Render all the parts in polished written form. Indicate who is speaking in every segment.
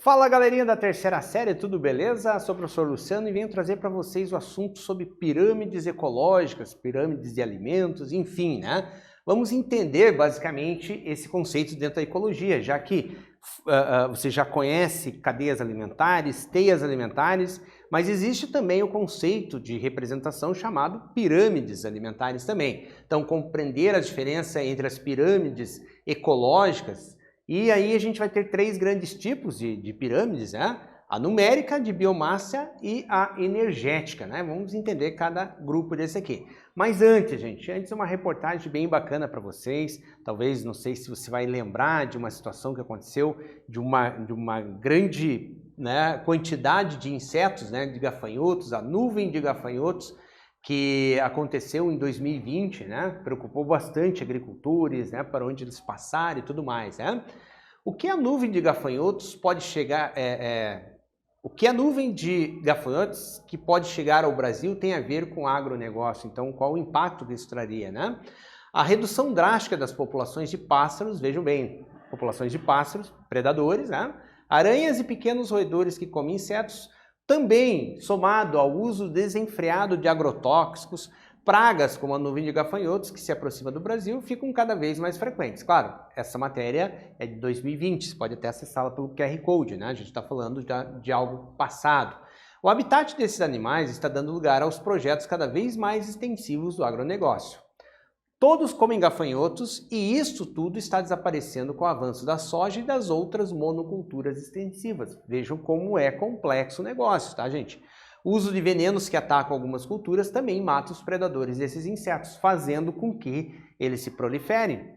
Speaker 1: Fala galerinha da terceira série, tudo beleza? Sou o professor Luciano e venho trazer para vocês o assunto sobre pirâmides ecológicas, pirâmides de alimentos, enfim, né? Vamos entender basicamente esse conceito dentro da ecologia, já que você já conhece cadeias alimentares, teias alimentares, mas existe também o conceito de representação chamado pirâmides alimentares também. Então, compreender a diferença entre as pirâmides ecológicas. E aí a gente vai ter três grandes tipos de pirâmides, né? A numérica, de biomassa e a energética, né? Vamos entender cada grupo desse aqui. Mas antes uma reportagem bem bacana para vocês. Talvez, não sei se você vai lembrar de uma situação que aconteceu de uma grande, né, quantidade de insetos, né, de gafanhotos, a nuvem de gafanhotos, que aconteceu em 2020, né? Preocupou bastante agricultores, né? Para onde eles passaram e tudo mais, né? O que a nuvem de gafanhotos pode chegar, o que a nuvem de gafanhotos que pode chegar ao Brasil tem a ver com o agronegócio? Então, qual o impacto que isso traria, né? A redução drástica das populações de pássaros, vejam bem, populações de pássaros, predadores, né? Aranhas e pequenos roedores que comem insetos, também, somado ao uso desenfreado de agrotóxicos, pragas como a nuvem de gafanhotos que se aproxima do Brasil ficam cada vez mais frequentes. Claro, essa matéria é de 2020, você pode até acessá-la pelo QR Code, né? A gente está falando de algo passado. O habitat desses animais está dando lugar aos projetos cada vez mais extensivos do agronegócio. Todos comem gafanhotos e isso tudo está desaparecendo com o avanço da soja e das outras monoculturas extensivas. Vejam como é complexo o negócio, tá, gente? O uso de venenos que atacam algumas culturas também mata os predadores desses insetos, fazendo com que eles se proliferem.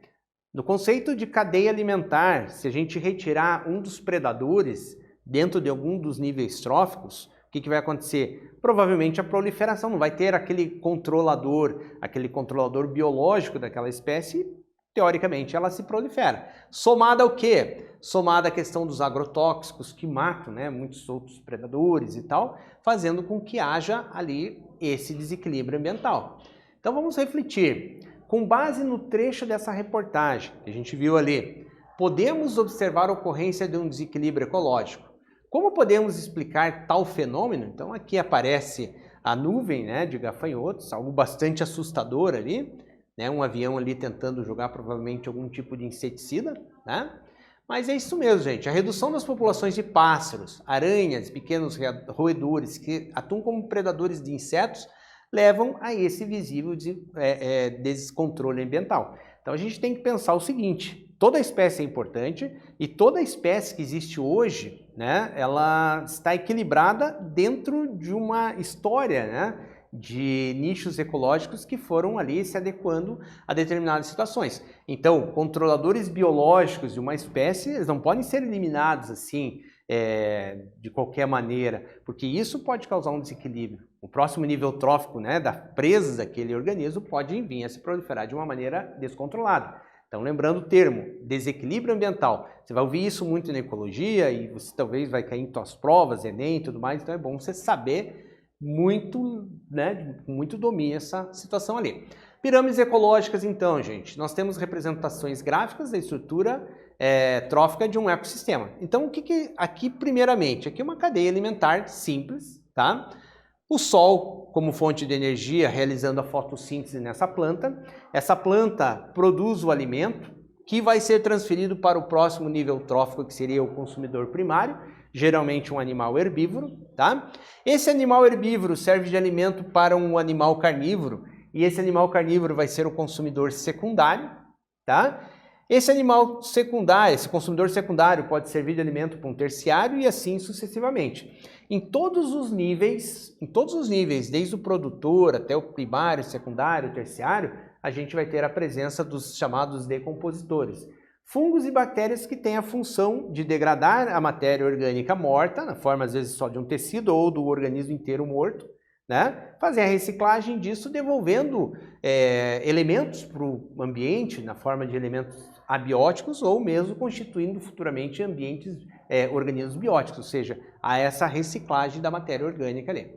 Speaker 1: No conceito de cadeia alimentar, se a gente retirar um dos predadores dentro de algum dos níveis tróficos, o que vai acontecer? Provavelmente a proliferação, não vai ter aquele controlador biológico daquela espécie, teoricamente ela se prolifera. Somada ao quê? Somada à questão dos agrotóxicos que matam, né, muitos outros predadores e tal, fazendo com que haja ali esse desequilíbrio ambiental. Então vamos refletir. Com base no trecho dessa reportagem que a gente viu ali, podemos observar a ocorrência de um desequilíbrio ecológico. Como podemos explicar tal fenômeno? Então aqui aparece a nuvem, né, de gafanhotos, algo bastante assustador ali, né, um avião ali tentando jogar provavelmente algum tipo de inseticida, né? Mas é isso mesmo, gente. A redução das populações de pássaros, aranhas, pequenos roedores que atuam como predadores de insetos levam a esse visível descontrole ambiental. Então a gente tem que pensar o seguinte: toda espécie é importante e toda espécie que existe hoje, né, ela está equilibrada dentro de uma história, né, de nichos ecológicos que foram ali se adequando a determinadas situações. Então, controladores biológicos de uma espécie, eles não podem ser eliminados assim, de qualquer maneira, porque isso pode causar um desequilíbrio. O próximo nível trófico, né, da presa daquele organismo pode vir a se proliferar de uma maneira descontrolada. Então, lembrando o termo, desequilíbrio ambiental. Você vai ouvir isso muito na ecologia e você talvez vai cair em suas provas, Enem e tudo mais, então é bom você saber muito, né, com muito domínio essa situação ali. Pirâmides ecológicas, então, gente, nós temos representações gráficas da estrutura trófica de um ecossistema. Então, o que aqui, primeiramente, aqui é uma cadeia alimentar simples, tá? O sol como fonte de energia, realizando a fotossíntese nessa planta. Essa planta produz o alimento que vai ser transferido para o próximo nível trófico, que seria o consumidor primário, geralmente um animal herbívoro, tá? Esse animal herbívoro serve de alimento para um animal carnívoro, e esse animal carnívoro vai ser o consumidor secundário, tá? Esse animal secundário, esse consumidor secundário pode servir de alimento para um terciário e assim sucessivamente. Em todos os níveis, desde o produtor até o primário, secundário, terciário, a gente vai ter a presença dos chamados decompositores. Fungos e bactérias que têm a função de degradar a matéria orgânica morta, na forma às vezes só de um tecido ou do organismo inteiro morto, né? Fazer a reciclagem disso, devolvendo elementos para o ambiente, na forma de elementos abióticos ou mesmo constituindo futuramente organismos bióticos, ou seja, a essa reciclagem da matéria orgânica ali,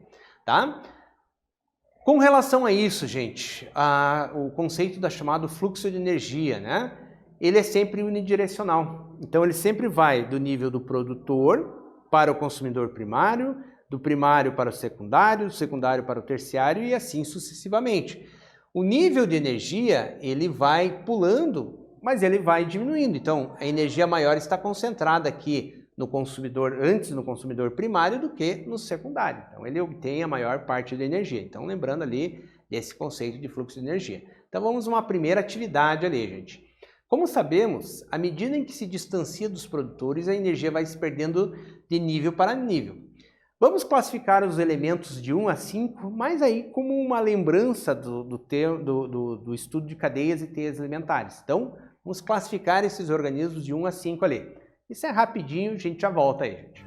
Speaker 1: tá? Com relação a isso, gente, o conceito da chamado fluxo de energia, né? Ele é sempre unidirecional. Então ele sempre vai do nível do produtor para o consumidor primário, do primário para o secundário, do secundário para o terciário e assim sucessivamente. O nível de energia, ele vai pulando, mas ele vai diminuindo. Então, a energia maior está concentrada aqui no consumidor, antes no consumidor primário do que no secundário. Então, ele obtém a maior parte da energia. Então, lembrando ali desse conceito de fluxo de energia. Então, vamos a uma primeira atividade ali, gente. Como sabemos, à medida em que se distancia dos produtores, a energia vai se perdendo de nível para nível. Vamos classificar os elementos de 1 a 5, mas aí como uma lembrança do estudo de cadeias e teias alimentares. Então, vamos classificar esses organismos de 1 a 5 ali. Isso é rapidinho, a gente já volta aí, gente.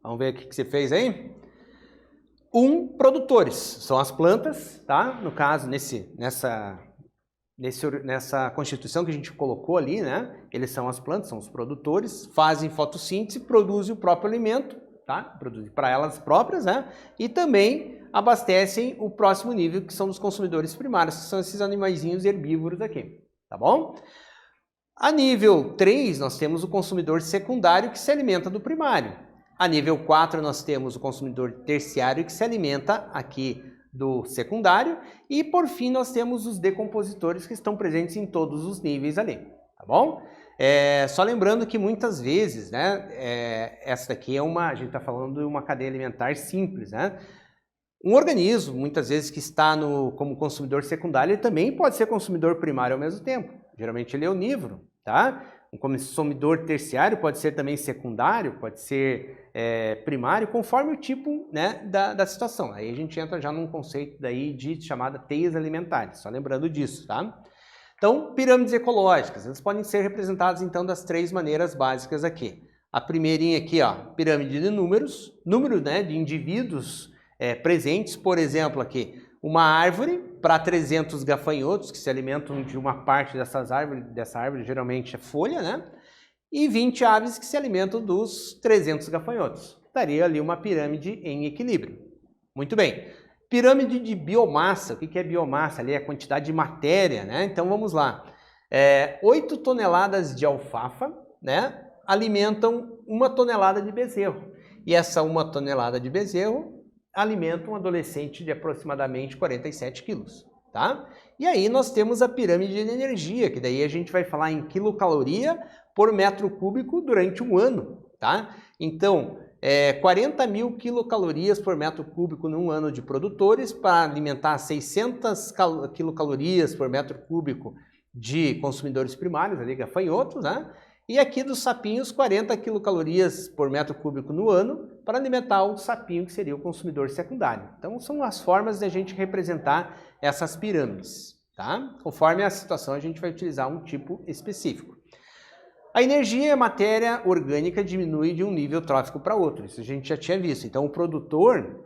Speaker 1: Vamos ver o que você fez aí? Produtores, são as plantas, tá? No caso, nessa constituição que a gente colocou ali, né? Eles são as plantas, são os produtores, fazem fotossíntese, produzem o próprio alimento, tá? Produzem para elas próprias, né? E também abastecem o próximo nível, que são os consumidores primários, que são esses animaizinhos herbívoros aqui, tá bom? A nível 3, nós temos o consumidor secundário, que se alimenta do primário. A nível 4, nós temos o consumidor terciário, que se alimenta aqui do secundário. E, por fim, nós temos os decompositores, que estão presentes em todos os níveis ali, tá bom? Só lembrando que muitas vezes, né, essa daqui a gente está falando de uma cadeia alimentar simples, né? Um organismo, muitas vezes, que está como consumidor secundário, ele também pode ser consumidor primário ao mesmo tempo. Geralmente ele é onívoro, tá? Um consumidor terciário pode ser também secundário, pode ser primário, conforme o tipo, né, da situação. Aí a gente entra já num conceito daí de chamada teias alimentares, só lembrando disso, tá? Então, pirâmides ecológicas, elas podem ser representadas então das três maneiras básicas aqui. A primeirinha aqui, ó, pirâmide de números, número, né, de indivíduos presentes, por exemplo aqui, uma árvore para 300 gafanhotos que se alimentam de uma parte dessa árvore geralmente é folha, né? E 20 aves que se alimentam dos 300 gafanhotos. Daria ali uma pirâmide em equilíbrio. Muito bem. Pirâmide de biomassa. O que é biomassa? Ali é a quantidade de matéria, né? Então vamos lá. 8 toneladas de alfafa, né, alimentam 1 tonelada de bezerro. E essa 1 tonelada de bezerro alimenta um adolescente de aproximadamente 47 quilos. Tá? E aí nós temos a pirâmide de energia, que daí a gente vai falar em quilocaloria por metro cúbico durante um ano. Tá? Então, 40 mil quilocalorias por metro cúbico num ano de produtores para alimentar 600 quilocalorias por metro cúbico de consumidores primários, ali, gafanhotos, né? E aqui dos sapinhos, 40 quilocalorias por metro cúbico no ano para alimentar o sapinho, que seria o consumidor secundário. Então, são as formas de a gente representar essas pirâmides. Tá? Conforme a situação, a gente vai utilizar um tipo específico. A energia e a matéria orgânica diminui de um nível trófico para outro, isso a gente já tinha visto. Então, o produtor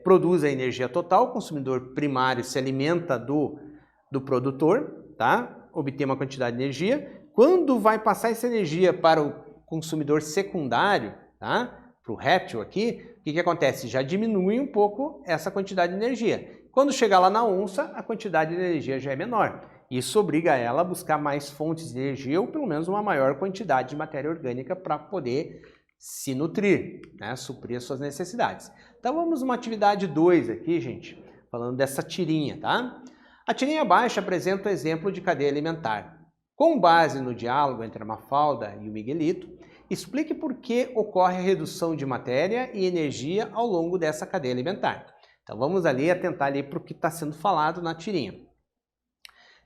Speaker 1: produz a energia total, o consumidor primário se alimenta do produtor, tá? Obtém uma quantidade de energia. Quando vai passar essa energia para o consumidor secundário, tá? Para o réptil aqui, o que acontece? Já diminui um pouco essa quantidade de energia. Quando chegar lá na onça, a quantidade de energia já é menor. Isso obriga ela a buscar mais fontes de energia ou pelo menos uma maior quantidade de matéria orgânica para poder se nutrir, né? Suprir as suas necessidades. Então vamos uma atividade 2 aqui, gente, falando dessa tirinha, tá? A tirinha abaixo apresenta o exemplo de cadeia alimentar. Com base no diálogo entre a Mafalda e o Miguelito, explique por que ocorre a redução de matéria e energia ao longo dessa cadeia alimentar. Então vamos ali atentar ali para o que está sendo falado na tirinha.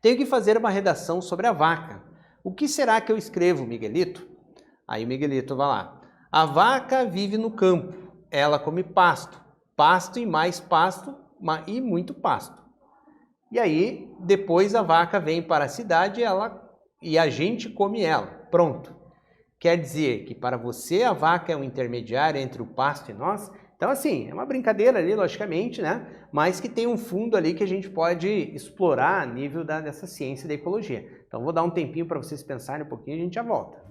Speaker 1: Tenho que fazer uma redação sobre a vaca. O que será que eu escrevo, Miguelito? Aí o Miguelito vai lá. A vaca vive no campo. Ela come pasto. Pasto e mais pasto e muito pasto. E aí, depois a vaca vem para a cidade e a gente come ela. Pronto. Quer dizer que para você a vaca é um intermediário entre o pasto e nós? Então, assim, é uma brincadeira ali, logicamente, né? Mas que tem um fundo ali que a gente pode explorar a nível dessa ciência da ecologia. Então, vou dar um tempinho para vocês pensarem um pouquinho e a gente já volta.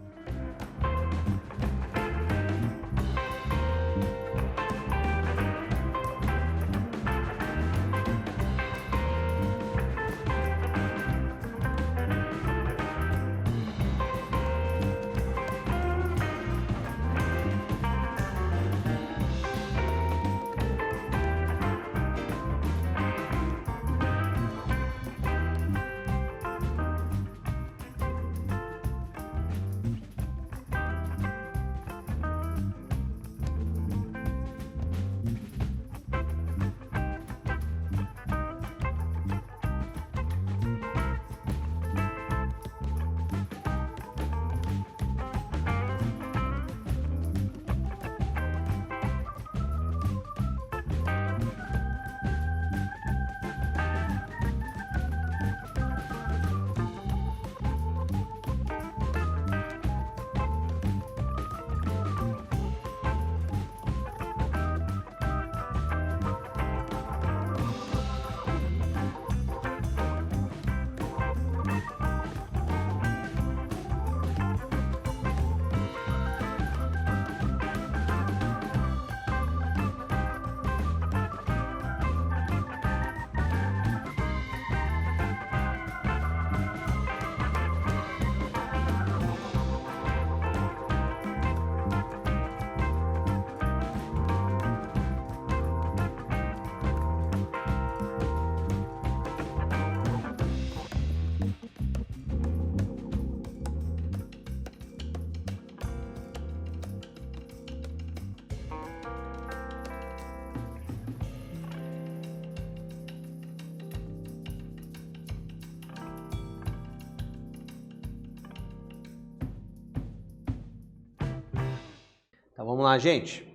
Speaker 1: Então vamos lá, gente.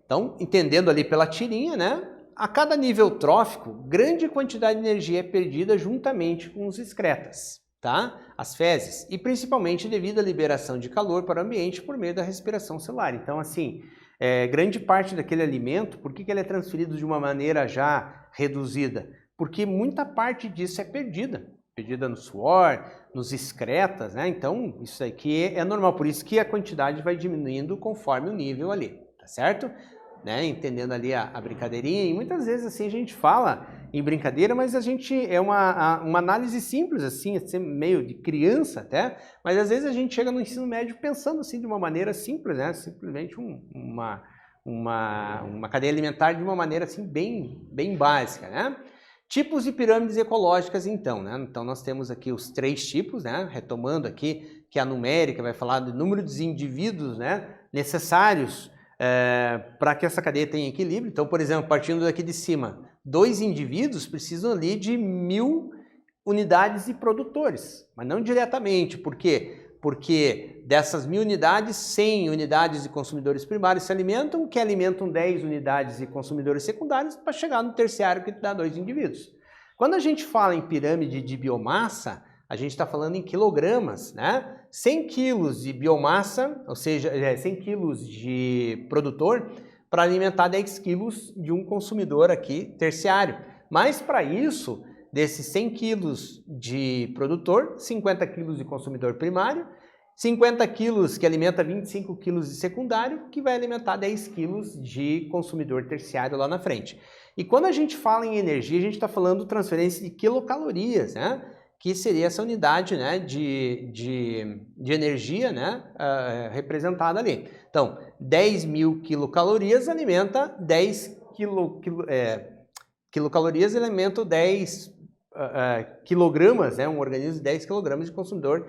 Speaker 1: Então, entendendo ali pela tirinha, né? a cada nível trófico, grande quantidade de energia é perdida juntamente com os excretas, tá? As fezes, e principalmente devido à liberação de calor para o ambiente por meio da respiração celular. Então, assim, grande parte daquele alimento, por que ele é transferido de uma maneira já reduzida? Porque muita parte disso é perdida no suor, nos excretas, né? Então, isso aqui é normal, por isso que a quantidade vai diminuindo conforme o nível ali, tá certo? Né? Entendendo ali a brincadeirinha, e muitas vezes assim a gente fala em brincadeira, mas a gente é uma análise simples, assim, meio de criança até, mas às vezes a gente chega no ensino médio pensando assim de uma maneira simples, né? Simplesmente uma cadeia alimentar de uma maneira assim bem básica, né? Tipos de pirâmides ecológicas, então, né? Então nós temos aqui os 3 tipos, né? Retomando aqui, que a numérica vai falar do número de indivíduos, né, necessários para que essa cadeia tenha equilíbrio. Então, por exemplo, partindo daqui de cima, 2 indivíduos precisam ali de 1000 unidades de produtores, mas não diretamente. Por quê? Porque dessas 1000 unidades, 100 unidades de consumidores primários se alimentam, que alimentam 10 unidades de consumidores secundários para chegar no terciário que dá 2 indivíduos. Quando a gente fala em pirâmide de biomassa, a gente está falando em quilogramas, né? 100 quilos de biomassa, ou seja, 100 quilos de produtor, para alimentar 10 quilos de um consumidor aqui terciário. Mas para isso, desses 100 quilos de produtor, 50 quilos de consumidor primário, 50 quilos que alimenta 25 quilos de secundário, que vai alimentar 10 quilos de consumidor terciário lá na frente. E quando a gente fala em energia, a gente está falando transferência de quilocalorias, né? Que seria essa unidade, né, de energia, né, representada ali. Então, 10.000 quilocalorias alimenta 10 quilocalorias alimenta 10 quilogramas, né, um organismo de 10 quilogramas de consumidor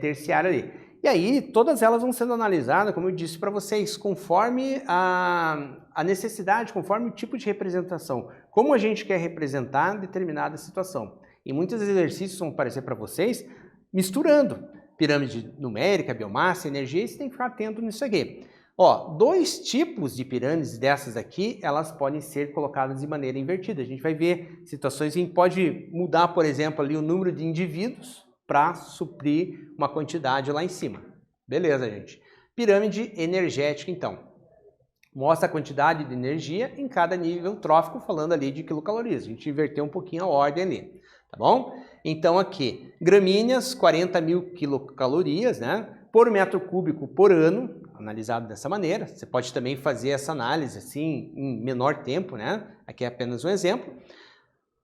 Speaker 1: terciário ali. E aí, todas elas vão sendo analisadas, como eu disse para vocês, conforme a necessidade, conforme o tipo de representação. Como a gente quer representar determinada situação. E muitos exercícios vão aparecer para vocês misturando pirâmide numérica, biomassa, energia, e você tem que ficar atento nisso aqui. Ó, 2 tipos de pirâmides dessas aqui, elas podem ser colocadas de maneira invertida. A gente vai ver situações em que pode mudar, por exemplo, ali o número de indivíduos para suprir uma quantidade lá em cima. Beleza, gente? Pirâmide energética, então. Mostra a quantidade de energia em cada nível trófico, falando ali de quilocalorias. A gente inverteu um pouquinho a ordem ali. Tá bom? Então aqui, gramíneas, 40.000 quilocalorias, né, por metro cúbico por ano, analisado dessa maneira. Você pode também fazer essa análise assim em menor tempo, né? Aqui é apenas um exemplo,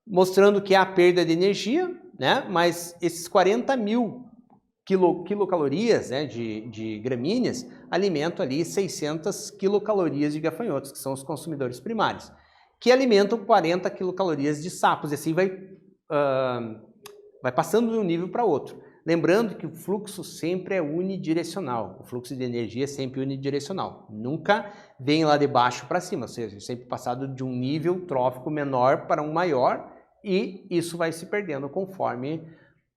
Speaker 1: mostrando que há perda de energia, né? Mas esses 40.000 quilocalorias, né, de gramíneas alimentam ali 600 quilocalorias de gafanhotos, que são os consumidores primários, que alimentam 40 quilocalorias de sapos, e assim vai passando de um nível para outro. Lembrando que o fluxo sempre é unidirecional, o fluxo de energia é sempre unidirecional, nunca vem lá de baixo para cima, ou seja, sempre passado de um nível trófico menor para um maior, e isso vai se perdendo conforme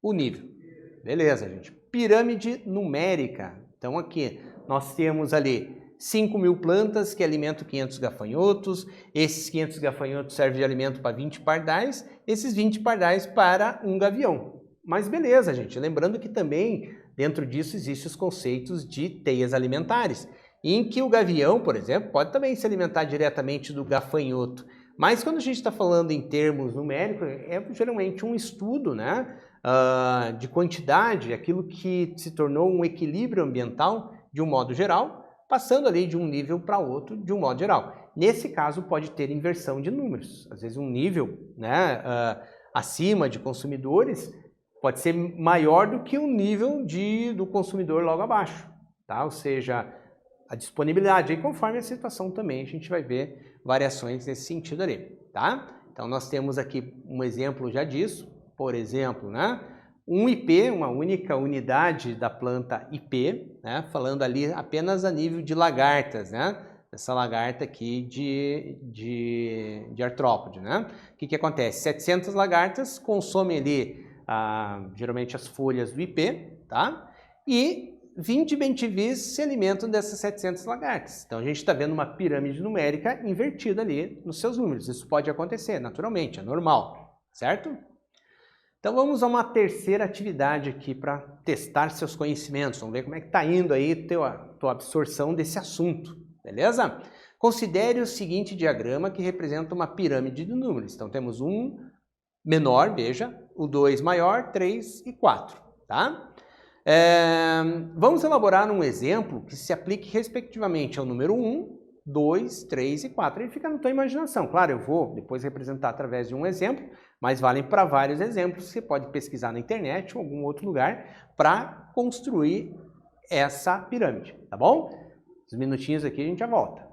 Speaker 1: o nível. Beleza, gente? Pirâmide numérica. Então aqui nós temos ali 5.000 plantas que alimentam 500 gafanhotos, esses 500 gafanhotos servem de alimento para 20 pardais, esses 20 pardais para um gavião. Mas beleza, gente, lembrando que também dentro disso existem os conceitos de teias alimentares, em que o gavião, por exemplo, pode também se alimentar diretamente do gafanhoto. Mas quando a gente está falando em termos numéricos, é geralmente um estudo, né, de quantidade, aquilo que se tornou um equilíbrio ambiental de um modo geral, passando ali de um nível para outro de um modo geral. Nesse caso, pode ter inversão de números. Às vezes um nível, né, acima de consumidores pode ser maior do que o nível do consumidor logo abaixo, tá? Ou seja, a disponibilidade. E conforme a situação também, a gente vai ver variações nesse sentido ali, tá? Então, nós temos aqui um exemplo já disso. Por exemplo, né? Um IP, uma única unidade da planta IP, né? Falando ali apenas a nível de lagartas, né? Essa lagarta aqui de artrópode, né? O que acontece? 700 lagartas consomem ali geralmente as folhas do IP, tá? E 20 bem-te-vês se alimentam dessas 700 lagartas. Então a gente está vendo uma pirâmide numérica invertida ali nos seus números. Isso pode acontecer, naturalmente, é normal, certo? Então vamos a uma terceira atividade aqui para testar seus conhecimentos. Vamos ver como é que está indo aí a tua absorção desse assunto, beleza? Considere o seguinte diagrama que representa uma pirâmide de números. Então temos um menor, veja, o 2 maior, 3 e 4, tá? Vamos elaborar um exemplo que se aplique respectivamente ao número 1, 2, 3 e 4. Ele fica na tua imaginação. Claro, eu vou depois representar através de um exemplo, mas valem para vários exemplos. Você pode pesquisar na internet ou em algum outro lugar para construir essa pirâmide, tá bom? Uns minutinhos aqui a gente já volta.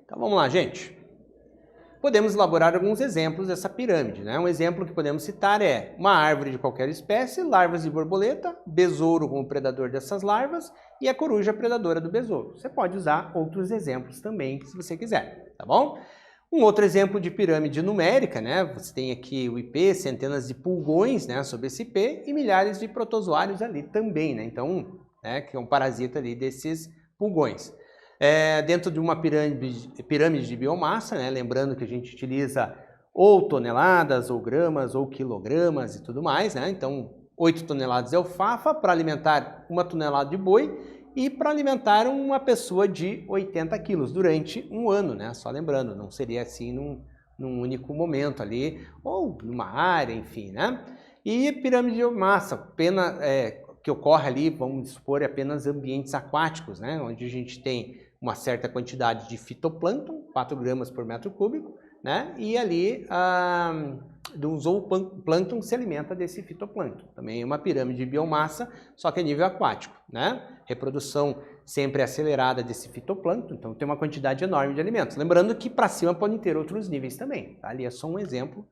Speaker 1: Então vamos lá, gente. Podemos elaborar alguns exemplos dessa pirâmide, né? Um exemplo que podemos citar é uma árvore de qualquer espécie, larvas de borboleta, besouro como predador dessas larvas e a coruja predadora do besouro. Você pode usar outros exemplos também, se você quiser, tá bom? Um outro exemplo de pirâmide numérica, né? Você tem aqui o IP, centenas de pulgões, né, sobre esse IP e milhares de protozoários ali também, né? Então, né, que é um parasita ali desses pulgões. Dentro de uma pirâmide de biomassa, né? Lembrando que a gente utiliza ou toneladas, ou gramas, ou quilogramas e tudo mais, né? Então, 8 toneladas de alfafa para alimentar 1 tonelada de boi e para alimentar uma pessoa de 80 quilos durante um ano, né? Só lembrando, não seria assim num único momento ali, ou numa área, enfim, né? E pirâmide de biomassa, que ocorre ali, vamos supor, apenas ambientes aquáticos, né? Onde a gente tem uma certa quantidade de fitoplâncton, 4 gramas por metro cúbico, né? E ali do zooplâncton se alimenta desse fitoplâncton. Também é uma pirâmide de biomassa, só que a nível aquático, né? Reprodução sempre acelerada desse fitoplâncton, então tem uma quantidade enorme de alimentos. Lembrando que para cima podem ter outros níveis também, tá? Ali é só um exemplo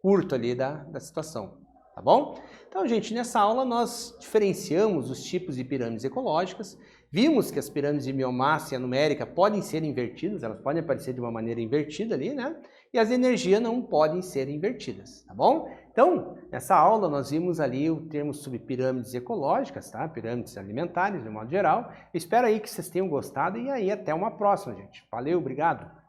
Speaker 1: curto ali da situação, tá bom? Então, gente, nessa aula nós diferenciamos os tipos de pirâmides ecológicas, vimos que as pirâmides de biomassa e a numérica podem ser invertidas, elas podem aparecer de uma maneira invertida ali, né? E as de energia não podem ser invertidas, tá bom? Então, nessa aula nós vimos ali o termo sobre pirâmides ecológicas, tá? Pirâmides alimentares, de modo geral. Eu espero aí que vocês tenham gostado e aí até uma próxima, gente. Valeu, obrigado!